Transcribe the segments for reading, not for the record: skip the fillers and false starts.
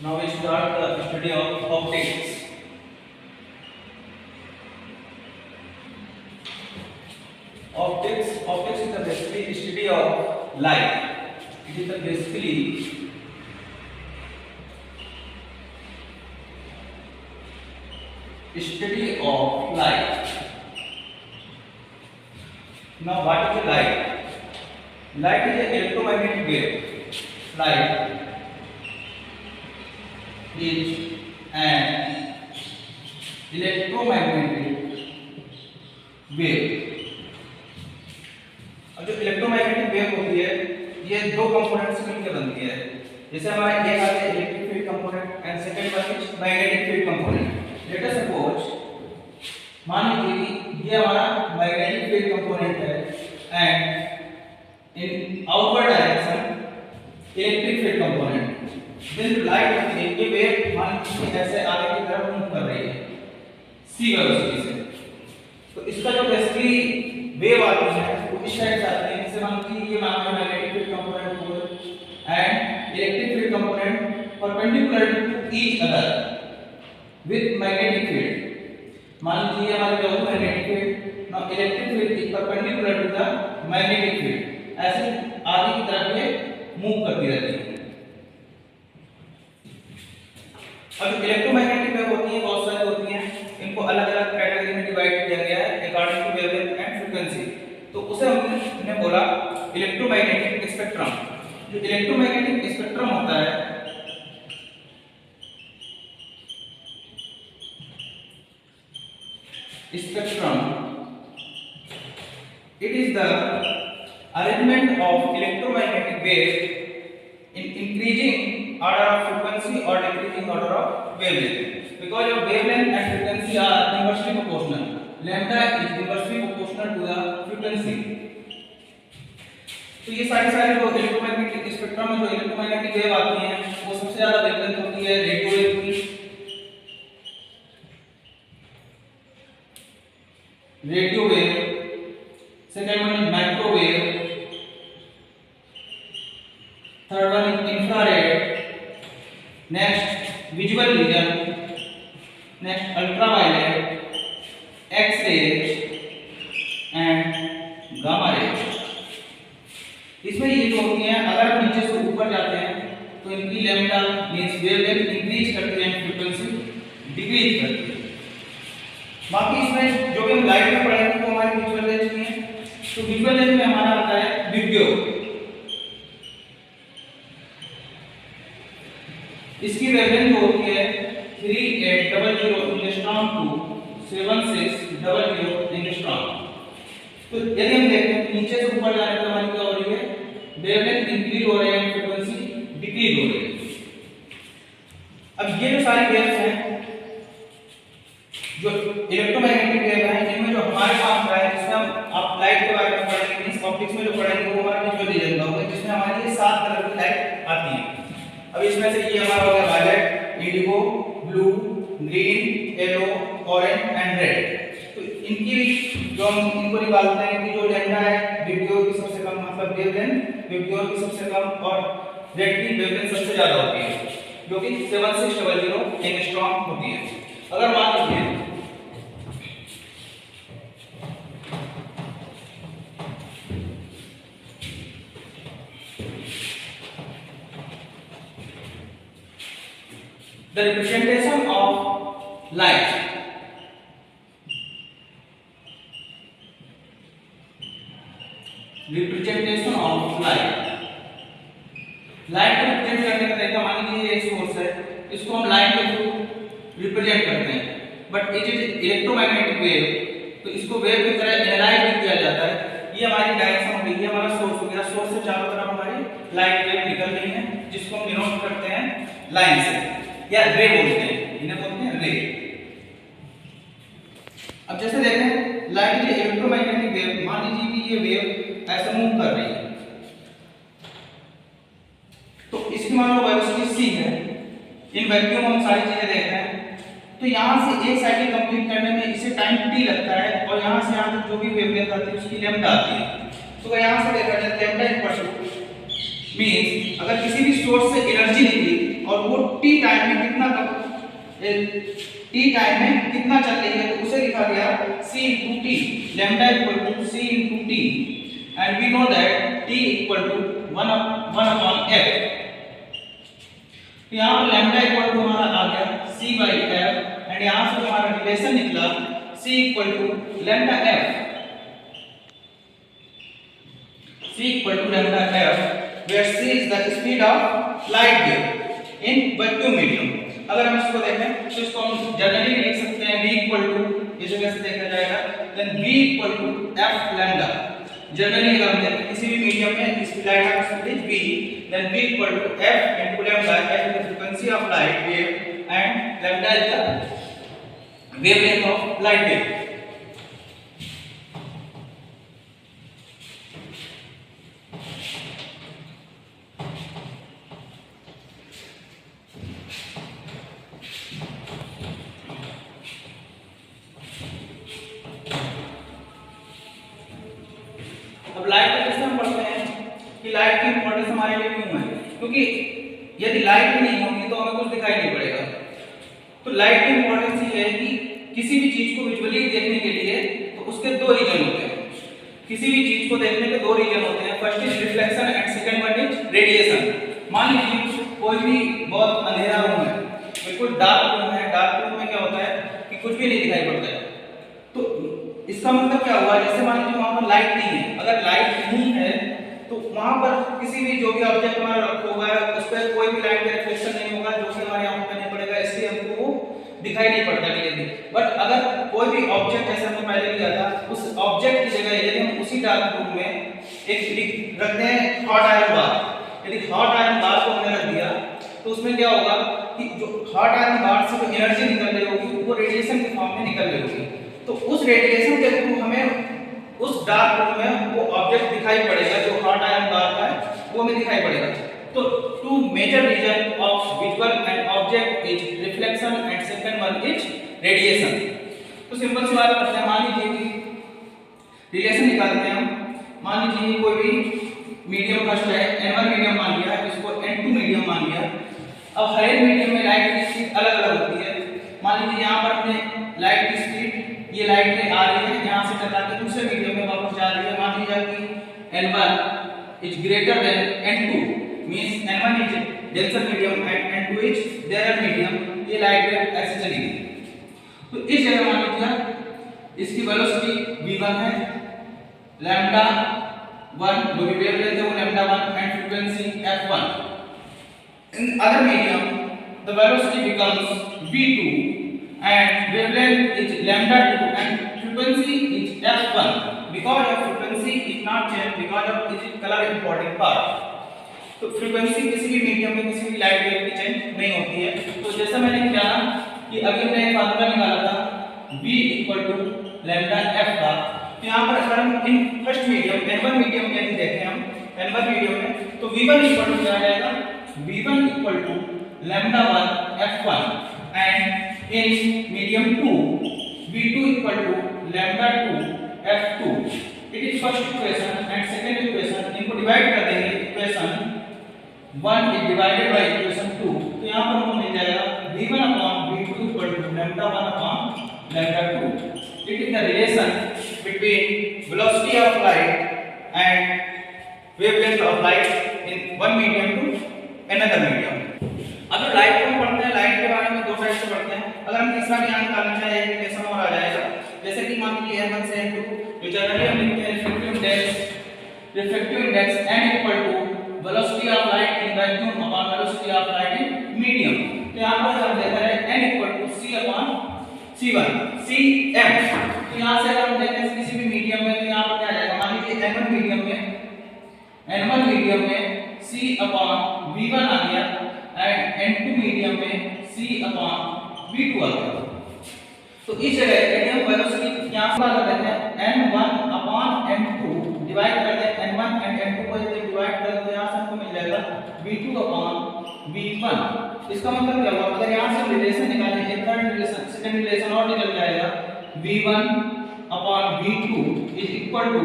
Now we start the study of optics. Optics is the basically study of light. It is the basically study of light. Now what is the light? Light is an electromagnetic wave. Light is an electromagnetic wave. अब जो electromagnetic wave होती है ये दो component से मिलकर बनती है। जैसे हमारे एक आते हैं electric field component and second one is magnetic field component. Let us suppose मान लीजिए कि ये हमारा मैग्नेटिक फील्ड कंपोनेंट है and in outward direction electric field component. Then जो लाइट होती है ये वेव मान लीजिए ऐसे आगे की तरफ मूव कर रही है c वेलोसिटी से। तो इसका जो बेसिकली वेव आती है वो इस साइड से आती है। जैसे मान लीजिए ये हमारा मैग्नेटिक फील्ड कंपोनेंट हो and electric field component perpendicular to each other with magnetic field. मान लीजिए हमारे क्या होता है magnetic field, now electric field is perpendicular to the magnetic field. ऐसे आगे की तरफ ये मूव करती रहती है। अब इलेक्ट्रोमैग्नेटिक वेव होती है बहुत सारी होती हैं, इनको अलग अलग कैटेगरी में डिवाइड किया गया है according to wavelength and frequency. तो उसे हमने बोला इलेक्ट्रोमैग्नेटिक स्पेक्ट्रम। जो इलेक्ट्रोमैग्नेटिक स्पेक्ट्रम होता है spectrum it is the arrangement of electromagnetic wave in increasing order of frequency or decreasing order of wavelength, because your wavelength and frequency are inversely proportional. Lambda is inversely proportional to the frequency. तो ये सारी जो electromagnetic spectrum में जो electromagnetic wave आती हैं वो सबसे ज्यादा वेवलेंथ होती है रेडियो वेव की। Radio wave, second one is microwave, third one is infrared, next visual vision, next ultraviolet, X rays and gamma rays. इसमें ये जो होती हैं अगर हम नीचे से ऊपर जाते हैं तो इनकी लैम्डा मींस वेवलेंथ इंक्रीज करती है, फ्रीक्वेंसी डिक्रीज करती है। बाकी इसमें जो भी हम लाइट में पढ़ेंगे वो हमारी विजुअल रेंज में है। तो विजुअल रेंज में हमारा आता है विब्यो। इसकी वेवलेंथ होती है 3800 एंगस्ट्रॉम टू 7600 एंगस्ट्रॉम। तो यदि हम देखें नीचे से ऊपर जाने पर हमारी क्या हो रही है, वेवलेंथ इंक्रीज हो रही है, फ्रीक्वेंसी डिक्रीज हो रही है। अब ये जो सारी वेव्स हैं जो इलेक्ट्रोमैग्नेटिक वेव है इनमें जो हमारे पास है जिसमें हम आप लाइट के बारे में पढ़ेंगे, इस ऑप्टिक्स में जो पढ़ेंगे वो हमारा विजुअल विजन होगा जिसमें हमारी ये 7 तरह की लाइट आती है। अब इसमें से ये हमारा हो गया violet, indigo, blue, green, yellow, orange and red. तो इनकी जो हम इनको निकालते हैं कि जो लैम्डा है विब्गयोर की सबसे कम मतलब वेवलेंथ विब्गयोर की सबसे कम और रेड की वेवलेंथ सबसे ज्यादा होती है जो कि 7600 एंगस्ट्रॉम होती है। अगर मान लीजिए the representation of light, representation of light को रिप्रेजेंट करने का तरीका मान लीजिए ये सोर्स है, इसको हम लाइट के थ्रू रिप्रेजेंट करते हैं। But it is electromagnetic wave तो इसको वेव की तरह एनालाइज भी किया जाता है। ये हमारी डायरेक्शन हो गई, ये हमारा सोर्स हो गया, सोर्स से चारों तरफ हमारी लाइट वेव निकल रही है जिसको हम डिनोट करते हैं लाइन से या रे बोलते हैं, इन्हें बोलते हैं रे। अब जैसे देखें लाइट की इलेक्ट्रोमैग्नेटिक वेव, मान लीजिए कि ये वेव ऐसे मूव कर रही है तो इसकी मान लो वेलोसिटी c है। इन वैक्यूम हम सारी चीजें देखते हैं तो यहाँ से एक साइकिल कंप्लीट करने में इसे टाइम t लगता है और यहाँ से यहाँ तक जो भी वेवलेंथ आती है उसकी लैम्डा आती है। तो यहाँ से देखा जाए लैम्डा इक्वल टू मींस अगर किसी भी सोर्स से एनर्जी निकली और वो t टाइम टी टाइम में कितना चल रही है, तो उसे लिखा गया c into t, lambda equal to c into t, and we know that t equal to 1 upon f। तो यहाँ पर lambda equal to हमारा आ गया c by f, and यहाँ से हमारा रिलेशन निकला c equal to lambda f, c equal to lambda f, where c is the speed of light wave in vacuum medium। अगर हम इसको देखें तो इसको हम जनरली लिख सकते हैं v इक्वल टू, इस जगह से देखा जाएगा then v equal to f lambda. Generally अगर हम देखें किसी भी मीडियम में इस लाइट का speed v, then v equal to f into lambda, f is the frequency of light wave and lambda is the wavelength of light wave. अब light का कैसे हम पढ़ते हैं कि लाइट की इंपॉर्टेंस हमारे लिए क्यों है, क्योंकि यदि लाइट ही नहीं होगी तो हमें कुछ दिखाई नहीं पड़ेगा। तो लाइट की इंपॉर्टेंस ये है कि किसी भी चीज को विजुअली देखने के लिए तो उसके दो रीजन होते हैं। किसी भी चीज को देखने के दो रीजन होते हैं, first is reflection and second one is radiation. मान लीजिए कोई भी बहुत अंधेरा रूम है, बिल्कुल डार्क रूम है, डार्क रूम में क्या होता है कि कुछ भी नहीं दिखाई पड़ता है। तो इसका मतलब क्या हुआ, जैसे मान लीजिए वहां पर लाइट नहीं है, अगर लाइट नहीं है तो वहां पर किसी भी जो भी ऑब्जेक्ट हमारा रखा हुआ है उस पर कोई भी लाइट का रिफ्लेक्शन नहीं होगा, जो कि हमारे आंखों में नहीं पड़ेगा, इसलिए हमको वो दिखाई नहीं पड़ता क्लियरली। बट अगर कोई भी ऑब्जेक्ट जैसे हमने पहले लिया था, उस ऑब्जेक्ट की जगह यदि हम उसी डार्क रूम में एक रखते हैं हॉट आयरन बार, यदि हॉट आयरन बार को हमने रख दिया तो उसमें क्या होगा कि जो हॉट आयरन बार से जो एनर्जी निकल रही होगी वो रेडिएशन के फॉर्म में निकल रही होगी। तो उस रेडिएशन के थ्रू हमें उस डार्क रूम में वो ऑब्जेक्ट दिखाई पड़ेगा जो हॉट आयरन बार का है, वो हमें दिखाई पड़ेगा। तो two major reason of visual and object is reflection and second one is radiation. तो सिंपल सी बात करते हैं, मान लीजिए कि रिलेशन निकालते हैं हम। मान लीजिए कोई भी मीडियम फर्स्ट है, n1 मीडियम मान लिया, इसको n2 मीडियम मान लिया। अब हर एक मीडियम में लाइट की स्पीड अलग अलग होती है। मान लीजिए यहाँ पर हमने लाइट की स्पीड, ये लाइट में आ रही है, यहाँ से टकरा के दूसरे मीडियम में वापस जा रही है। मान लीजिए कि n1 is greater than n2, means n1 is denser medium and n2 is rare medium. ये लाइट वेव ऐसे चलेगी। तो इस जगह मान लीजिए इसकी वेलोसिटी v1 है, लैम्डा 1 जो भी वेवलेंथ है वो lambda 1 and frequency f1। In other medium the velocity becomes v2 and wavelength is lambda 2 and frequency is f1 because of frequency is not changed because of its color important part। तो frequency किसी भी medium में किसी भी light wave की change नहीं होती है। तो जैसा मैंने किया कि अभी हमने फार्मूला निकाला था v equal to lambda f का। तो यहाँ पर अगर हम in first medium n1 medium में यदि देखें हम n1 मीडियम में, तो v1 इक्वल टू क्या आ जाएगा, v1 equal to lambda 1 f1 and in medium 2 v2 equal to lambda 2 f2। it is first equation and second equation, इनको डिवाइड कर देंगे। Equation 1 is divided by equation 2, तो यहाँ पर हमको मिल जाएगा v1 upon v2 equal to lambda 1 upon lambda 2। it is the relation between velocity of light and wavelength of light in one medium to another medium। अब light को पढ़ते हैं, light के बारे में दो टाइप से पढ़ते हैं। अगर हम तीसरा ज्ञान निकालना चाहें एक रिलेशन और आ जाएगा, जैसे कि मान लीजिए n1 से n2, जो जनरली हम लिखते हैं refractive index n equal to velocity of light in vacuum upon velocity of light in medium. तो यहां पर हम देखा है n equal to c upon c1 cm। तो यहां से अगर हम देखते हैं किसी भी मीडियम में, तो यहां पर क्या आ जाएगा, मान लीजिए n1 मीडियम में c अपॉन v1 आ गया एंड n2 मीडियम में c अपॉन v2 आ गया। तो इस जगह यदि हम वेलोसिटी यहां से लगा देते हैं n1 अपॉन n2 डिवाइड करते हैं n1 एंड n2 को यदि डिवाइड करें तो यहां से हमको मिल जाएगा v2 अपॉन v1। इसका मतलब क्या हुआ, अगर यहां से रिलेशन निकालें, एक थर्ड रिलेशन सेकंड रिलेशन और निकल जाएगा, v1 upon v2 is equal to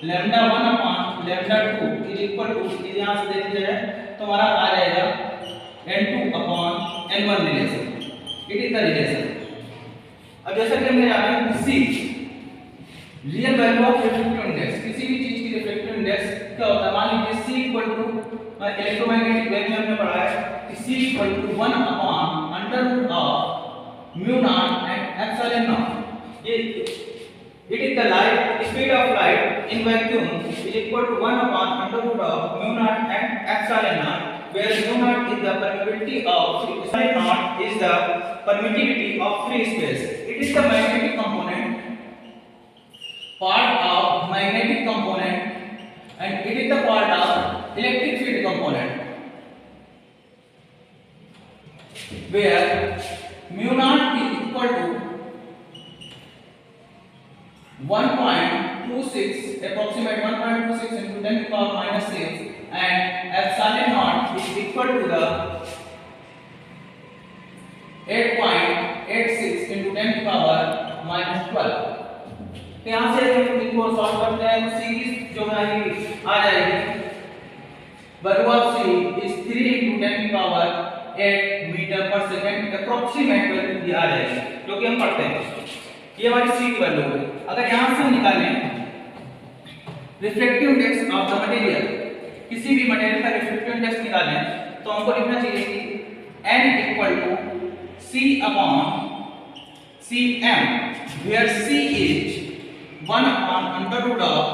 lambda 1 upon lambda 2 is equal to, यहां से देख लिया जाए तो हमारा आ जाएगा n2 upon n1 relation. It is the relation. अब जैसा कि हमने जाना है C real value of reflective index, किसी भी चीज की रिफ्लेक्टिव इंडेक्स क्या होता है, मान लीजिए C equal to electromagnetic wave में हमने पढ़ा है कि C equal to 1 upon under root of mu naught and epsilon naught. ये it is the light speed of light in vacuum is equal to 1 upon under root of mu naught and epsilon naught, where mu naught is the permittivity of epsilon naught is the permittivity of free space. It is the magnetic component, part of magnetic component, and it is the part of electric field component, where mu naught is equal to 1.26 approximate 1.26 into 10 to the power minus 6, and epsilon naught is equal to the 8.86 into 10 to the power minus 12। तो यहाँ से हम इनको solve करते हैं तो series जो हमारी आ जाएगी value of C is 3 into 10 to the power 8 metre पर सेकंड अप्रोक्सीमेट वैल्यू आ जाएगी जो कि हम पढ़ते हैं। ये हमारी सी की वैल्यू है। अगर यहाँ से हम निकालें reflective index of the material, किसी भी मटेरियल का रिफ्लेक्टिव इंडेक्स निकालें तो हमको लिखना चाहिए कि n equal to c upon cm, where c is 1 upon under root of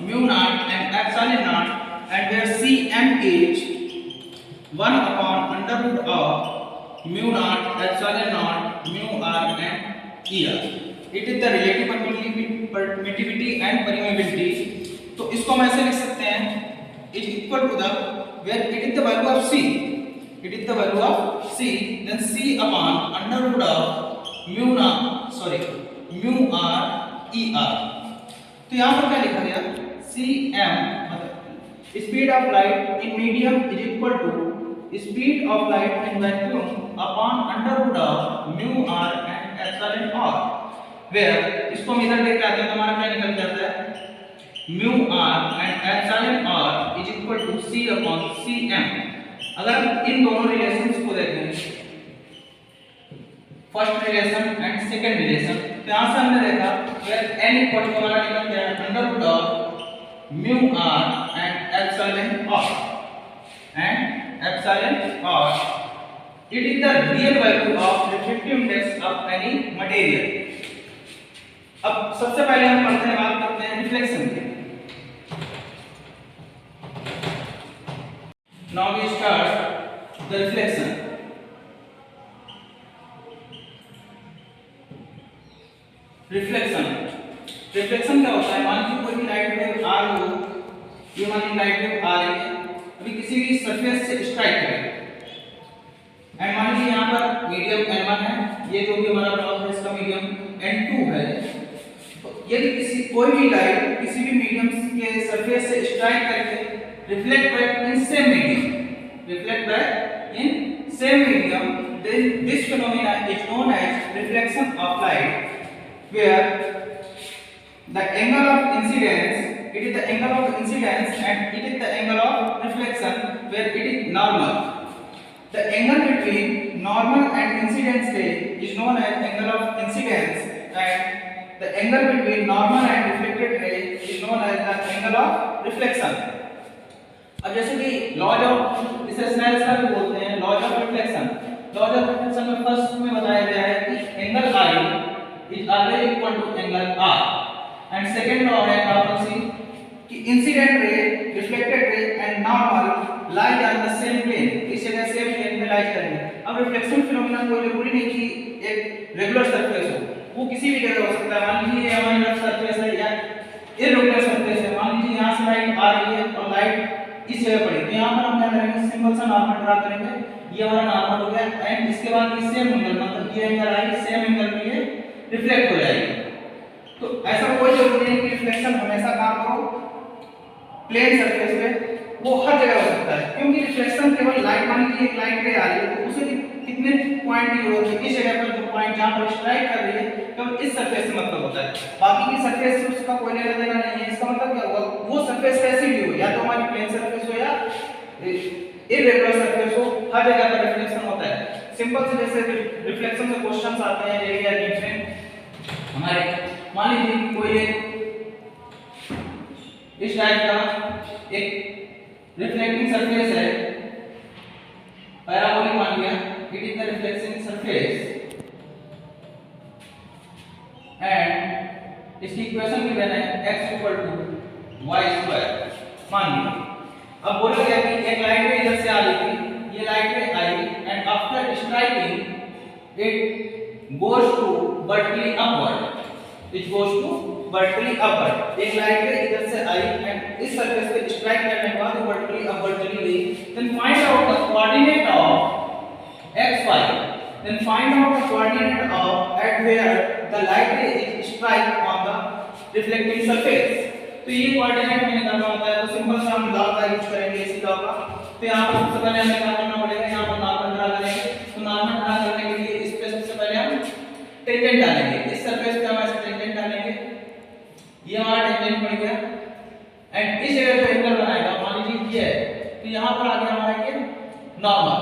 mu naught and epsilon naught, and where cm is 1 upon under root of mu naught epsilon naught mu r and er। It is the relative permittivity and permeability. तो इसको हम ऐसे लिख सकते हैं is equal to the where it is the value of c, it is the value of c, then c upon under root of mu r e r। तो यहाँ पर क्या लिखा गया, cm मतलब speed of light in medium is equal to speed of light in vacuum upon under root of mu r and epsilon r, where इसको हम इधर देख के आते हैं तो हमारा क्या निकल जाता है mu r and epsilon r is equal to c upon cm। अगर हम इन दोनों रिलेशंस को देखें, first relation and second relation, तो यहाँ से हमने देखा where n इक्वल टू हमारा निकल गया under root of mu r and epsilon r। It is the real value of refractive index of any material। अब सबसे पहले हम पढ़ते हैं, बात करते हैं रिफ्लेक्शन की। Now we start the reflection। Reflection क्या होता है, मान लीजिए कोई भी लाइट वेव आ रही हो, ये मान लीजिए लाइट वेव आ रही है, अभी किसी भी सरफेस से स्ट्राइक करें, एंड मान लीजिए यहाँ पर मीडियम n1 है, ये जो भी हमारा ब्लॉक है इसका मीडियम n2 है। तो यदि कोई भी लाइट किसी भी मीडियम के सरफेस से स्ट्राइक करके reflect back in same medium, then this phenomena is known as reflection of light, where the angle of incidence, it is the angle of incidence and it is the angle of reflection, where it is normal। The angle between normal and incidence ray is known as angle of incidence, and the angle between normal and reflected ray is known as the angle of reflection। अब जैसे कि laws of, इसे Snell's का भी बोलते हैं laws of reflection. Laws of reflection में first में बताया गया है कि angle I is always equal to angle R, and second law है नॉर्मल सी कि incident ray, reflected ray and normal lies on the same plane, इस जगह सेम प्लेन पे लाइज करेंगे। अब रिफ्लेक्शन फिनोमेना कोई जरूरी नहीं कि एक रेगुलर सरफेस हो, वो किसी भी जगह हो सकता है। मान लीजिए हमारी रफ सरफेस है या इरेगुलर सरफेस है, मान लीजिए यहाँ से लाइट आ रही है और लाइट इस जगह पड़ी, तो यहाँ पर हम क्या करेंगे, सिंपल सा नॉर्मल ड्रा करेंगे, ये हमारा नॉर्मल हो गया, एंड इसके बाद ये सेम एंगल मतलब ये एंगल आई सेम एंगल में ये रिफ्लेक्ट हो जाएगी। तो ऐसा कोई जरूरी नहीं कि रिफ्लेक्शन हमेशा काम करो प्लेन सरफेस पे, वो हर जगह हो सकता है, क्योंकि रिफ्लेक्शन केवल लाइट, मान लीजिए एक लाइट रे आ रही है तो उसे कितने पॉइंट की जरूरत है, इस जगह पर जो पॉइंट जहां पर स्ट्राइक कर रही है केवल इस सरफेस से मतलब होता है, बाकी की सरफेस से उसका कोई लेना देना नहीं है। इसका मतलब क्या होगा, वो सरफेस कैसी भी हो, या तो हमारी प्लेन सरफेस हो या इरेगुलर सरफेस हो, हर जगह पर रिफ्लेक्शन होता है। सिंपल से जैसे रिफ्लेक्शन से क्वेश्चंस आते हैं डेली लाइफ में हमारे, मान लीजिए कि कोई इस टाइप का एक रिफ्लेक्टिंग सरफेस है, पैराबोलिक मान लिया, it is the reflecting surface and इसकी इक्वेशन गिवन है x = y²। मान लिया अब बोला गया कि एक लाइट रे इधर से आ रही थी, ये लाइट रे आई and after striking it goes to vertically upward, it goes to vertically upward. एक लाइट रे इधर से आई एंड इस सरफेस पे स्ट्राइक करने के बाद वर्टिकली अपवर्ड चली गई। Then find out the coordinate of xy, then find out the coordinate of at where the light ray is strike on the reflecting surface। तो ये कोऑर्डिनेट में निकालना होता है, तो सिंपल सा हम लॉ का यूज करेंगे इसी लॉ का। तो यहां पर सबसे पहले हमें क्या करना पड़ेगा, यहां पर नॉर्मल ड्रा करेंगे। तो नॉर्मल ड्रा करने के लिए इस पे सबसे पहले हम टेंजेंट डालेंगे, इस सरफेस पे हम ऐसे टेंजेंट डालेंगे, ये हमारा टेंजेंट बन गया एंड इस जगह पे एंगल बनाएगा, मान लीजिए ये है, तो यहां पर आ गया हमारा ये नॉर्मल,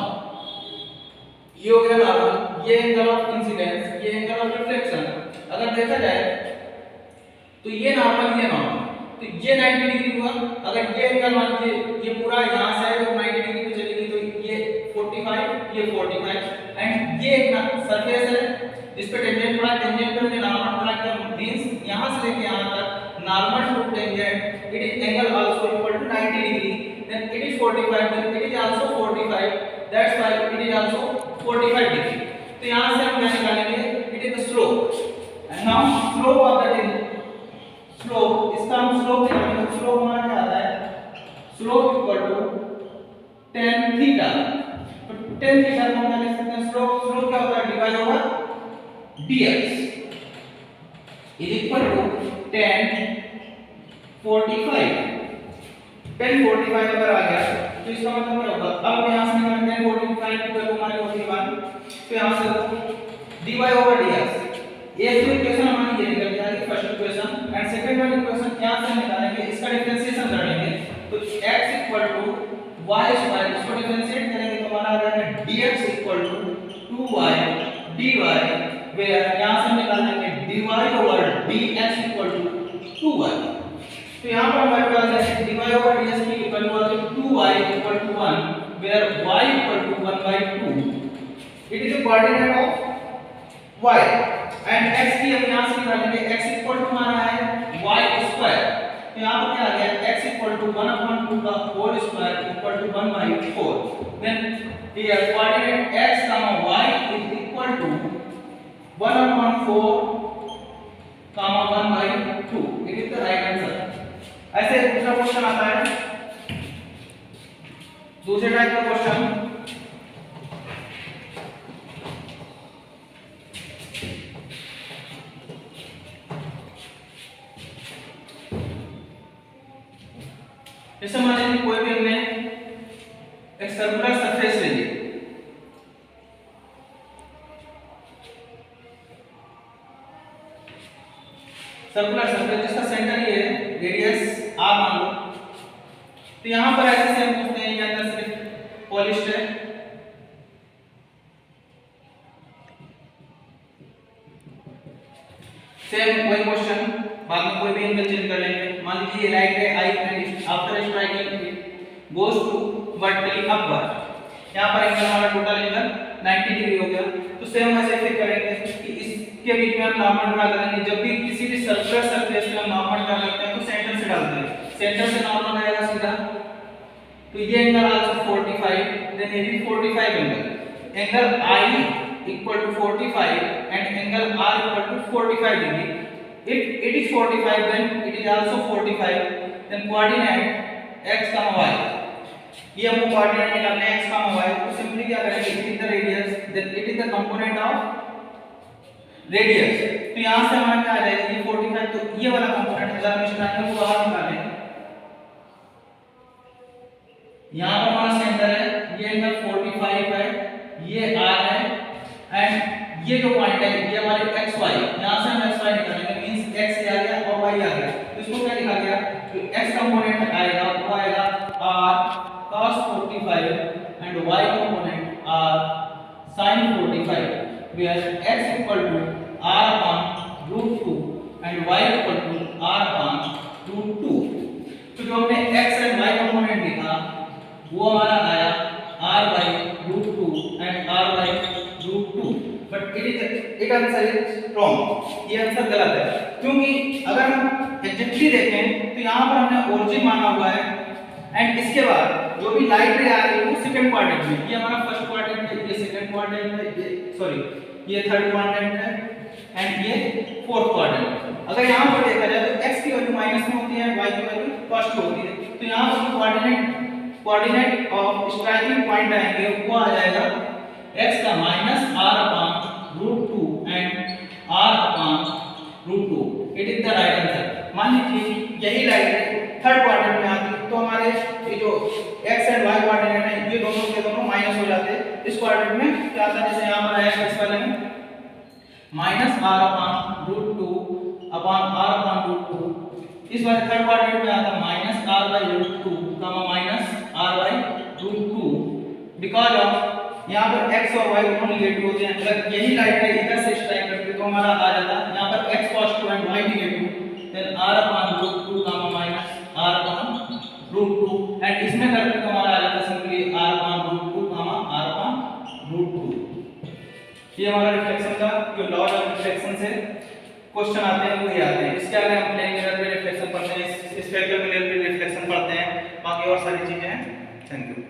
ये हो गया नॉर्मल, ये एंगल ऑफ इंसिडेंस, ये एंगल ऑफ रिफ्लेक्शन। अगर देखा जाए तो ये नॉर्मल, ये नॉर्मल, तो ये 90 डिग्री हुआ। अगर ये एंगल मान लीजिए ये पूरा यहां से है तो 90 डिग्री पे चली गई, तो ये 45, ये 45 एंड ये एक सरफेस है जिस पे टेंजेंट पड़ा, टेंजेंट पे नॉर्मल पड़ा, क्या मींस यहां से लेके यहां तक normal to tangent, it is angle also equal to 90 degree, then it is 45, then it is also 45, that's why it is also 45 degree. तो यहां से हम क्या निकालेंगे, it is the slope and now slope of the tangent, slope, इसका हम slope निकालेंगे। तो स्लोप हमारा क्या आता है, slope equal to tan theta. तो tan थीटा को हम क्या लिख सकते हैं, स्लोप, स्लोप क्या होता है, divide over dx is equal to tan 45। tan 45 अगर आ गया तो इसका मतलब क्या होगा, अब यहां से निकालेंगे tan 45 की वैल्यू हमारी होगी 1, तो यहां से dy ओवर dx, एक तो इक्वेशन हमारी ये निकल जाएगी फर्स्ट इक्वेशन एंड सेकंड वाली इक्वेशन यहां से निकालेंगे, इसका डिफरेंशिएशन कर लेंगे। तो x = y², इसको डिफरेंशिएट करेंगे तो हमारा आ जाएगा dx = 2y dy, वेयर यहां से निकालेंगे dy ओवर dx = 2y। तो यहां पर हमारे पास है dy ओवर dx की वैल्यू आ गई 2y = 1, where y = 1/2, it is the coordinate of y and x की हम यहां से निकालेंगे, x = हमारा है y², तो यहां पर क्या आ गया, x = 1/2 का whole square equal to 1/4, then here coordinate x, y is equal to 1/4, 1/2, it is the right answer. ऐसे दूसरा क्वेश्चन आता है, दूसरे टाइप का क्वेश्चन, जैसे मान लीजिए कोई भी हमने एक सर्कुलर सरफेस ले ली, सर्कुलर सरफेस जिसका सेंटर ये है, रेडियस r मान लो, तो यहां पर ऐसे से हम पूछते हैं, ये अंदर सिर्फ पॉलिश्ड है, सेम वही क्वेश्चन, बाद में कोई भी एंगल चेंज कर लेंगे। मान लीजिए ये लाइट रे आई and after striking it goes to vertically upward, यहां पर एंगल हमारा टोटल एंगल 90 डिग्री हो गया। तो सेम वैसे फिर करेंगे कि इसके बीच में हम नॉर्मल ड्रा करेंगे, जब भी किसी भी सर्कुलर सरफेस पे हम नॉर्मल ड्रा करते हैं तो सेंटर से डालते हैं, सेंटर से नॉर्मल आएगा सीधा, तो ये एंगल आल्सो 45, देन ये भी 45 angle I = 45 and angle R = 45 degree। If it is 45, then it is also 45, then coordinate x, y, ये हमको कोऑर्डिनेट निकालना है x, y, तो सिंपली क्या करेंगे, it is the radius, then it is the component of radius. तो यहां से हमारा क्या आ जाएगा, ये 45, तो ये वाला कंपोनेंट अगर हम इस ट्रायंगल को बाहर निकालें, यहां पर हमारा सेंटर है, ये एंगल 45 है, ये r है एंड ये जो पॉइंट है ये हमारे x y, यहां से हम x y निकालेंगे, मींस x आ गया और y आ गया, तो इसको क्या लिखा गया, तो x कंपोनेंट आएगा, वो आएगा r cos 45 and y component r sin sin 45 where x equal to r upon root 2 and y equal to r upon root 2। तो जो हमने x एंड y कंपोनेंट लिखा वो हमारा आया r by root 2 and r by root 2, but it answer is wrong, ये answer गलत है, क्योंकि अगर हम एग्जैक्टली देखें तो यहाँ पर हमने ओरिजिन माना हुआ है एंड इसके बाद जो भी लाइट रे आ रही है वो सेकंड क्वाड्रेंट में, ये हमारा फर्स्ट क्वाड्रेंट है, ये सेकंड क्वाड्रेंट है, ये सॉरी ये थर्ड क्वाड्रेंट है एंड ये फोर्थ क्वाड्रेंट है। अगर यहाँ पर देखा जाए तो x की वैल्यू माइनस में होती है, y की वैल्यू प्लस में होती है, तो यहाँ पर कोऑर्डिनेट ऑफ स्ट्राइकिंग पॉइंट आएंगे वो आ जाएगा x का minus r upon root 2 and r upon root 2। It is the right answer. मान लीजिए यही लाइन थर्ड क्वाड्रेंट में आती है तो हमारे ये जो x एंड y कोऑर्डिनेट है ये दोनों के दोनों माइनस हो जाते हैं। इस क्वाड्रेंट में क्या आता है, जैसे यहाँ पर आया इस वाले में minus r upon root 2 upon r upon root 2, इस वाले थर्ड क्वाड्रेंट में आता minus r by root 2 minus r by root 2 because of यहाँ पर x और y दोनों नेगेटिव होते हैं। अगर यही लाइन है इधर से स्ट्राइक करते तो हमारा आ जाता यहाँ पर x positive and y negative, then r upon root 2 minus r upon root 2 and इसमें करते तो हमारा आ जाता simply r upon root 2 r upon root 2। ये हमारा रिफ्लेक्शन का जो लॉ ऑफ रिफ्लेक्शन से क्वेश्चन आते हैं वही आते हैं। इसके आगे हम प्लेन मिरर पे रिफ्लेक्शन पढ़ते हैं, स्फेरिकल मिरर पे रिफ्लेक्शन पढ़ते हैं, बाकी और सारी चीजें हैं। Thank you.